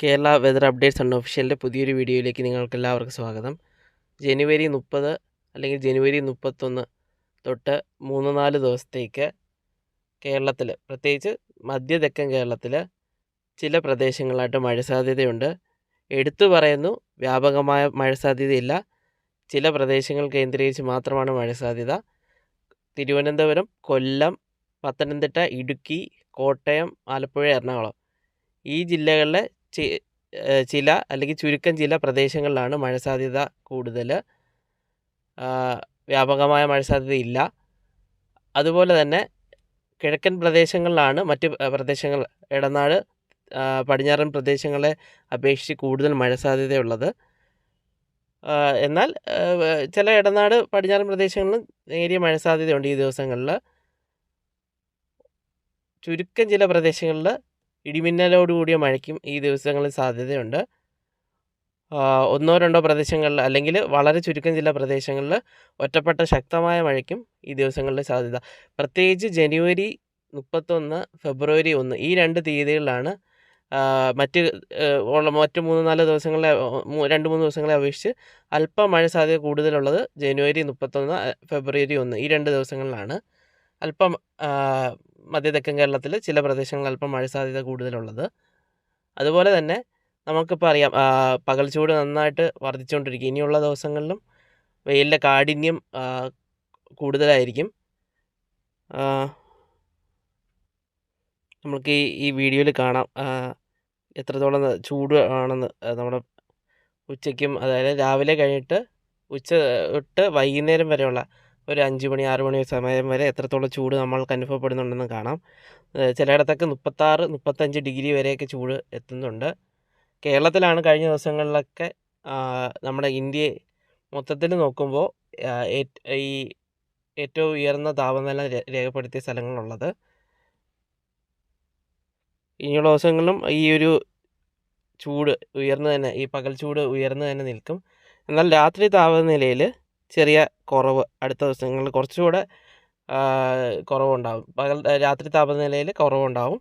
Kerala weather updates അൺഒഫീഷ്യലിൻ്റെ പുതിയൊരു വീഡിയോയിലേക്ക് നിങ്ങൾക്കെല്ലാവർക്കും സ്വാഗതം. ജനുവരി 30 അല്ലെങ്കിൽ ജനുവരി 31 തൊട്ട് 3-4 ദിവസത്തേക്ക് കേരളത്തിൽ, പ്രത്യേകിച്ച് മധ്യ തെക്കൻ കേരളത്തിൽ ചില പ്രദേശങ്ങളിലായിട്ട് മഴ സാധ്യതയുണ്ട്. എടുത്തു പറയുന്നു, വ്യാപകമായ മഴ സാധ്യതയില്ല. ചില പ്രദേശങ്ങൾ കേന്ദ്രീകരിച്ച് മാത്രമാണ് മഴ സാധ്യത. തിരുവനന്തപുരം, കൊല്ലം, പത്തനംതിട്ട, ഇടുക്കി, കോട്ടയം, ആലപ്പുഴ, എറണാകുളം ഈ ജില്ലകളിലെ ചില അല്ലെങ്കിൽ ചുരുക്കം ചില പ്രദേശങ്ങളിലാണ് മഴ സാധ്യത കൂടുതൽ. വ്യാപകമായ മഴ സാധ്യതയില്ല. അതുപോലെ തന്നെ കിഴക്കൻ പ്രദേശങ്ങളിലാണ് മറ്റ് പ്രദേശങ്ങൾ, ഇടനാട്, പടിഞ്ഞാറൻ പ്രദേശങ്ങളെ അപേക്ഷിച്ച് കൂടുതൽ മഴ സാധ്യതയുള്ളത്. എന്നാൽ ചില ഇടനാട്, പടിഞ്ഞാറൻ പ്രദേശങ്ങളിലും നേരിയ മഴ സാധ്യതയുണ്ട് ഈ ദിവസങ്ങളിൽ. ചുരുക്കം ചില പ്രദേശങ്ങളിൽ ഇടിമിന്നലോടുകൂടിയ മഴയ്ക്കും ഈ ദിവസങ്ങളിൽ സാധ്യതയുണ്ട്. ഒന്നോ രണ്ടോ പ്രദേശങ്ങളിൽ അല്ലെങ്കിൽ വളരെ ചുരുക്കം ചില പ്രദേശങ്ങളിൽ ഒറ്റപ്പെട്ട ശക്തമായ മഴയ്ക്കും ഈ ദിവസങ്ങളിൽ സാധ്യത. പ്രത്യേകിച്ച് ജനുവരി 31, ഫെബ്രുവരി 1 ഈ 2 തീയതികളിലാണ് മറ്റ് 3-4 ദിവസങ്ങളെ 2-3 ദിവസങ്ങളെ അപേക്ഷിച്ച് അല്പം മഴ സാധ്യത കൂടുതലുള്ളത്. ജനുവരി 31, ഫെബ്രുവരി 1 ഈ 2 ദിവസങ്ങളിലാണ് അല്പം മധ്യ തെക്കൻ കേരളത്തിൽ ചില പ്രദേശങ്ങളിൽ അല്പം മഴ സാധ്യത കൂടുതലുള്ളത്. അതുപോലെ തന്നെ നമുക്കിപ്പോൾ അറിയാം, പകൽ ചൂട് നന്നായിട്ട് വർദ്ധിച്ചുകൊണ്ടിരിക്കും. ഇനിയുള്ള ദിവസങ്ങളിലും വെയിലിൻ്റെ കാഠിന്യം കൂടുതലായിരിക്കും. നമുക്ക് ഈ വീഡിയോയിൽ കാണാം എത്രത്തോളം ചൂട് ആണെന്ന്. നമ്മുടെ ഉച്ചയ്ക്കും, അതായത് രാവിലെ കഴിഞ്ഞിട്ട് ഉച്ച തൊട്ട് വൈകുന്നേരം വരെയുള്ള ഒരു 5 മണി 6 മണി സമയം വരെ എത്രത്തോളം ചൂട് നമ്മൾക്ക് അനുഭവപ്പെടുന്നുണ്ടെന്ന് കാണാം. ചിലയിടത്തൊക്കെ 36-35 ഡിഗ്രി വരെയൊക്കെ ചൂട് എത്തുന്നുണ്ട്. കേരളത്തിലാണ് കഴിഞ്ഞ ദിവസങ്ങളിലൊക്കെ നമ്മുടെ ഇന്ത്യയെ മൊത്തത്തിൽ നോക്കുമ്പോൾ ഈ ഏറ്റവും ഉയർന്ന താപനില രേഖപ്പെടുത്തിയ സ്ഥലങ്ങളുള്ളത്. ഇനിയുള്ള ദിവസങ്ങളിലും ഈ ഒരു ചൂട് ഉയർന്നു തന്നെ, ഈ പകൽ ചൂട് ഉയർന്നു തന്നെ നിൽക്കും. എന്നാൽ രാത്രി താപനിലയിൽ ചെറിയ കുറവ് അടുത്ത ദിവസങ്ങളിൽ കുറച്ചുകൂടെ കുറവുണ്ടാകും. രാത്രി താപനിലയിൽ കുറവുണ്ടാകും.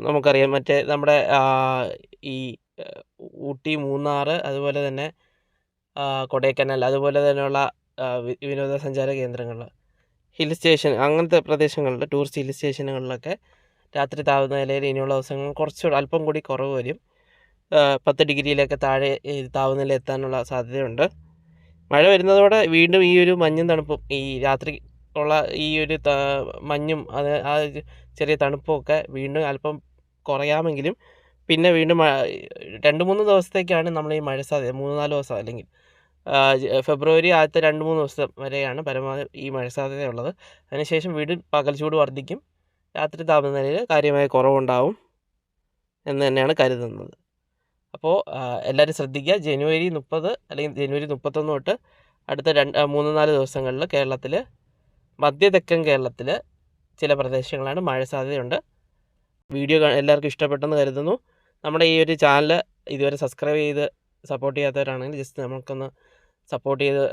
നമുക്കറിയാം, മറ്റേ നമ്മുടെ ഈ ഊട്ടി, മൂന്നാർ, അതുപോലെ തന്നെ കൊടൈക്കനാൽ, അതുപോലെ തന്നെയുള്ള വിനോദസഞ്ചാര കേന്ദ്രങ്ങൾ, ഹിൽ സ്റ്റേഷൻ, അങ്ങനത്തെ പ്രദേശങ്ങളിൽ, ടൂറിസ്റ്റ് ഹിൽ സ്റ്റേഷനുകളിലൊക്കെ രാത്രി താപനിലയിൽ ഇനിയുള്ള ദിവസങ്ങൾ കുറച്ചുകൂടെ അല്പം കൂടി കുറവ് വരും. 10 ഡിഗ്രിയിലൊക്കെ താഴെ താപനില എത്താനുള്ള സാധ്യതയുണ്ട്. മഴ വരുന്നതോടെ വീണ്ടും ഈ ഒരു മഞ്ഞും തണുപ്പും, ഈ രാത്രി ഉള്ള ഈ ഒരു മഞ്ഞും ആ ചെറിയ തണുപ്പുമൊക്കെ വീണ്ടും അല്പം കുറയാമെങ്കിലും പിന്നെ വീണ്ടും 2-3 ദിവസത്തേക്കാണ് നമ്മൾ ഈ മഴ സാധ്യത. 3-4 ദിവസം, അല്ലെങ്കിൽ ഫെബ്രുവരി ആദ്യത്തെ 2-3 ദിവസം വരെയാണ് പരമാവധി ഈ മഴ സാധ്യതയുള്ളത്. അതിനുശേഷം വീണ്ടും പകൽ ചൂട് വർദ്ധിക്കും. രാത്രി താപനിലയിൽ കാര്യമായ കുറവുണ്ടാവും എന്ന് തന്നെയാണ് കരുതുന്നത്. അപ്പോൾ എല്ലാവരും ശ്രദ്ധിക്കുക. ജനുവരി 30 അല്ലെങ്കിൽ ജനുവരി 31 തൊട്ട് അടുത്ത 3-4 ദിവസങ്ങളിൽ കേരളത്തിൽ, മധ്യ തെക്കൻ കേരളത്തിൽ ചില പ്രദേശങ്ങളാണ് മഴ സാധ്യതയുണ്ട്. വീഡിയോ എല്ലാവർക്കും ഇഷ്ടപ്പെട്ടെന്ന് കരുതുന്നു. നമ്മുടെ ഈ ഒരു ചാനൽ ഇതുവരെ സബ്സ്ക്രൈബ് ചെയ്ത് സപ്പോർട്ട് ചെയ്യാത്തവരാണെങ്കിൽ ജസ്റ്റ് നമുക്കൊന്ന് സപ്പോർട്ട് ചെയ്ത്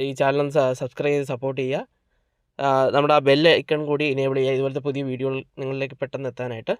ഈ ചാനലൊന്ന് സബ്സ്ക്രൈബ് ചെയ്ത് സപ്പോർട്ട് ചെയ്യുക. നമ്മുടെ ആ ബെൽ ഐക്കൺ കൂടി എനേബിൾ ചെയ്യുക, ഇതുപോലത്തെ പുതിയ വീഡിയോകൾ നിങ്ങളിലേക്ക് പെട്ടെന്ന് എത്താനായിട്ട്.